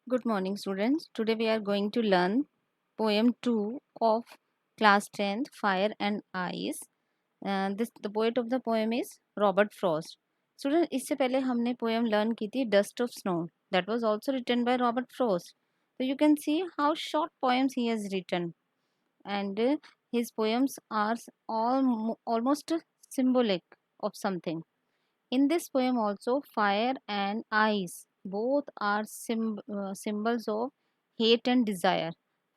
Good morning, students. Today we are going to learn poem 2 of class 10th, Fire and Ice. The poet of the poem is Robert Frost. Students, इससे पहले हमने poem learn की थी Dust of Snow. That was also written by Robert Frost. So you can see how short poems he has written, and his poems are almost symbolic of something. In this poem also, fire and ice both are symbols of hate and desire.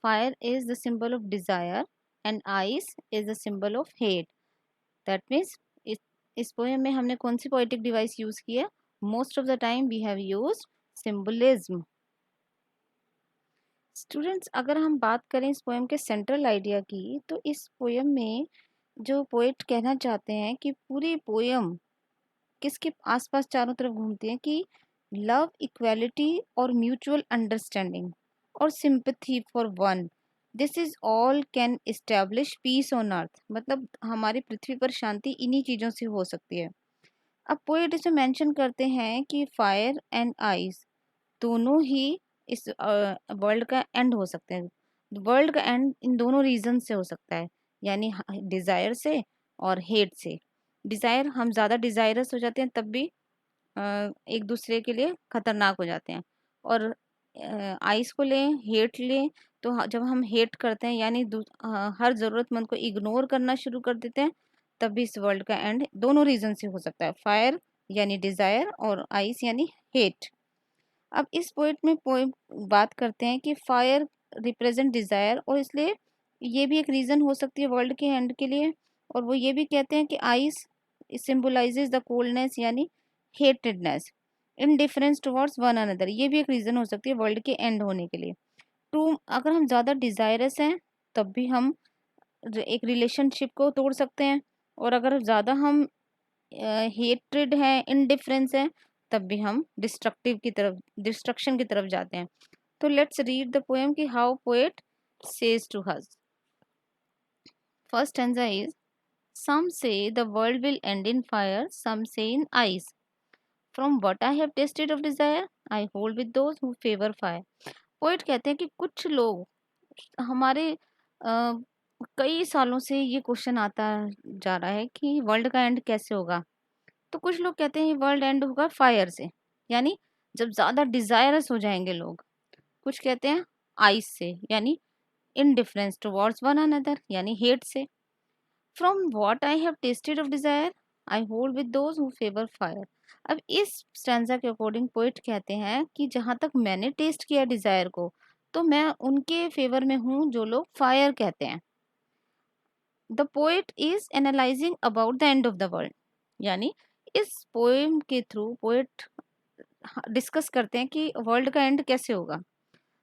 Fire is the symbol of desire and ice is the symbol of hate. That means इस poem में हमने कौन सी poetic device use की है? Most of the time we have used symbolism. Students, अगर हम बात करें इस पोएम के सेंट्रल आइडिया की, तो इस पोएम में जो पोएट कहना चाहते हैं कि पूरी पोएम किसके आसपास चारों तरफ घूमती है कि लव, इक्वालिटी और म्यूचुअल अंडरस्टैंडिंग और sympathy for one, this is all can establish peace on earth. मतलब हमारी पृथ्वी पर शांति इन्हीं चीज़ों से हो सकती है. अब पोएट इसमें मेंशन करते हैं कि फायर एंड आइस दोनों ही इस वर्ल्ड का एंड हो सकते हैं. वर्ल्ड का एंड इन दोनों रीजन से हो सकता है, यानी डिज़ायर से और हेट से. डिज़ायर, हम ज़्यादा डिज़ायरस हो जाते हैं तब भी एक दूसरे के लिए खतरनाक हो जाते हैं. और आइस को लें, हेट लें, तो जब हम हेट करते हैं यानी हर ज़रूरतमंद को इग्नोर करना शुरू कर देते हैं, तब भी इस वर्ल्ड का एंड दोनों रीजन से हो सकता है. फायर यानी डिज़ायर और आइस यानी हेट. अब इस पोइट में पोइम बात करते हैं कि फायर रिप्रेजेंट डिज़ायर, और इसलिए ये भी एक रीज़न हो सकती है वर्ल्ड के एंड के लिए. और वो ये भी कहते हैं कि आइस सिंबलाइजेज द कोल्डनेस यानी हेटेडनेस, इनडिफरेंस टुवर्ड्स वन अनदर. ये भी एक रीज़न हो सकती है वर्ल्ड के एंड होने के लिए. टू, अगर हम ज़्यादा डिज़ायरस हैं तब भी हम एक रिलेशनशिप को तोड़ सकते हैं, और अगर ज़्यादा हम हेट्रेड है, इनडिफरेंस है, तब भी हम डिस्ट्रक्शन की तरफ जाते हैं. तो लेट्स रीड द पोएम कि how poet says to us. First stanza is, some say the world will end in fire, some say in ice. From what I have tasted of desire, I hold with those who favor fire. Poet कहते हैं कि कुछ लोग हमारे कई सालों से ये क्वेश्चन आता जा रहा है कि वर्ल्ड का एंड कैसे होगा. तो कुछ लोग कहते हैं वर्ल्ड एंड होगा फायर से, यानी जब ज़्यादा डिज़ायरस हो जाएंगे लोग. कुछ कहते हैं आइस से, यानी इनडिफरेंस टुवर्ड्स वन अनदर, यानी हेट से. From what I have tested of desire, I hold with those who favour fire. अब इस स्टैंजा के अकॉर्डिंग पोइट कहते हैं कि जहाँ तक मैंने टेस्ट किया डिज़ायर को, तो मैं उनके फेवर में हूँ जो लोग फायर कहते हैं. The poet is analysing about the end of the world, यानी इस पोएम के थ्रू पोएट डिस्कस करते हैं कि वर्ल्ड का एंड कैसे होगा.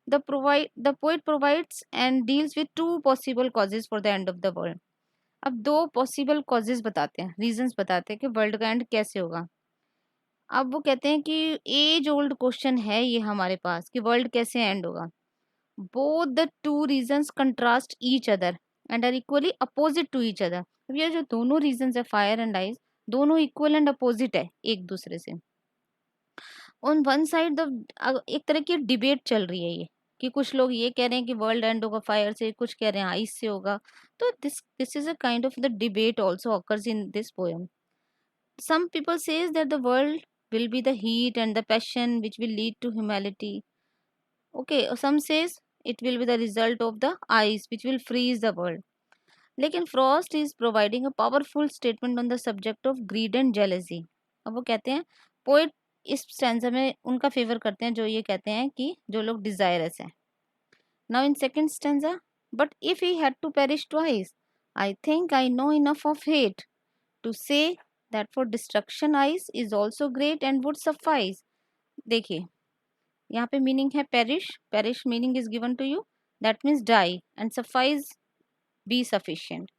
The poet provides and deals with two possible causes for the end of the world. अब दो पॉसिबल कॉजेज बताते हैं, रीजंस बताते हैं कि वर्ल्ड का एंड कैसे होगा. अब वो कहते हैं कि एज ओल्ड क्वेश्चन है ये हमारे पास कि वर्ल्ड कैसे एंड होगा. Both the two reasons contrast each other and are equally opposite to each other. अब ये जो दोनों रीजंस है फायर एंड आइस, दोनों इक्वल एंड अपोजिट है एक दूसरे से. ऑन वन साइड द एक तरह की डिबेट चल रही है ये, कि कुछ लोग ये कह रहे हैं कि वर्ल्ड एंड होगा फायर से, कुछ कह रहे हैं आइस से होगा. तो this is a kind of the debate also occurs in this poem. Some people says that the world will be the heat and the passion which will lead to humanity. Okay, some says it will be the result of the ice which will freeze the world. लेकिन Frost is providing a powerful statement on the subject of grid and jealousy. अब वो कहते हैं, poet इस stanza में उनका favour करते हैं जो ये कहते हैं कि जो लोग डिजायरस हैं. Now in second stanza, but if he had to perish twice, I think I know enough of hate to say that for destruction ice is also great and would suffice. देखिए, यहाँ पे meaning है perish. Perish meaning is given to you, that means die, and suffice be sufficient.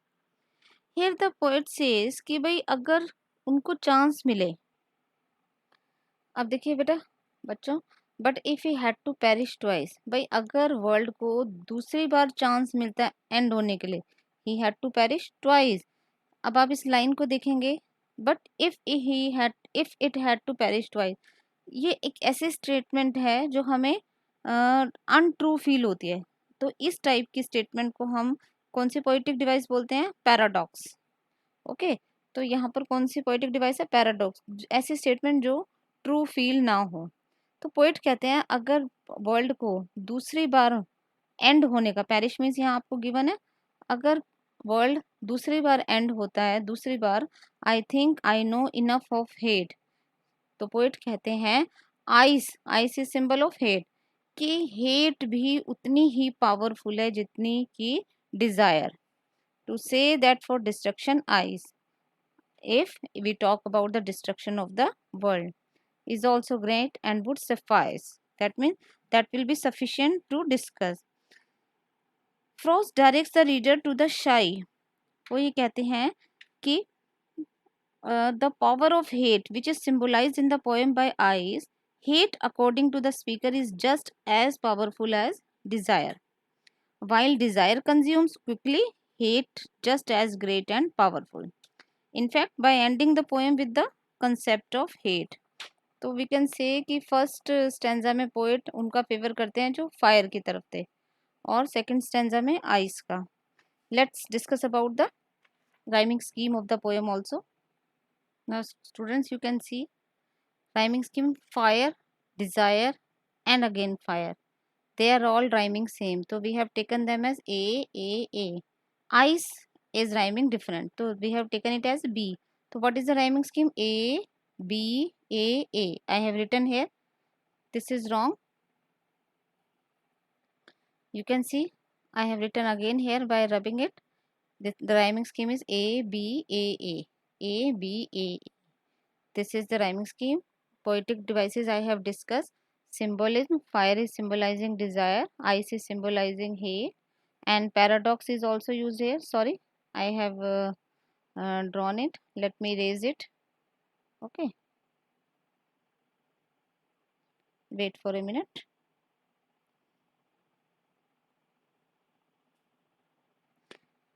Here the poet says कि भाई अगर उनको chance मिले. अब देखिए बेटा बच्चों, but if he had to perish twice, भाई अगर वर्ल्ड को दूसरी बार चांस मिलता है एंड होने के लिए, he had to perish twice. अब आप इस लाइन को देखेंगे, but if it had to perish twice, ये एक ऐसे स्टेटमेंट है जो हमें अनट्रू फील होती है। तो इस टाइप की स्टेटमेंट को हम कौन सी पोइटिक डिवाइस बोलते हैं? पैराडॉक्स। ओके, तो यहाँ पर कौन सी पोइटिक डिवाइस है? पैराडॉक्स। ऐसी स्टेटमेंट जो ट्रू फील ना हो। तो पोइट कहते हैं अगर वर्ल्ड को दूसरी बार एंड होने का, पेरिश मीन्स यहाँ आपको गिवन है, अगर वर्ल्ड दूसरी बार एंड होता है, दूसरी बार, I think I know enough of hate. तो पोइट कहते हैं ice, ice is symbol of hate, कि हेट भी उतनी ही पावरफुल है जितनी की desire. To say that for destruction ice, if we talk about the destruction of the world, is also great and would suffice. That means that will be sufficient to discuss. Frost directs the reader to the shy. वो ये कहते हैं कि the power of hate which is symbolized in the poem by Ice, hate according to the speaker is just as powerful as desire. While desire consumes quickly, hate just as great and powerful. In fact, by ending the poem with the concept of hate, तो we can say कि first stanza में poet उनका favour करते हैं जो fire की तरफ थे, और सेकंड स्टेंजा में आइस का। Let's discuss about the rhyming scheme of the poem also. Now students, you can see rhyming scheme: fire, desire and again fire, they are all rhyming same, so we have taken them as a. Ice is rhyming different, so we have taken it as b. So what is the rhyming scheme? A b a. I have written here, this is wrong. You can see I have written again here by rubbing it. The rhyming scheme is a b a. A b a. This is the rhyming scheme. Poetic devices I have discussed. Symbolism: fire is symbolizing desire, ice is symbolizing hate, and paradox is also used here. Sorry, I have drawn it. Let me erase it. Okay, wait for a minute.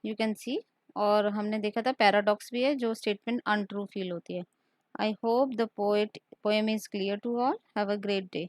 You can see, और हमने देखा था paradox भी है जो statement untrue feel होती है। I hope the poem is clear to all. Have a great day.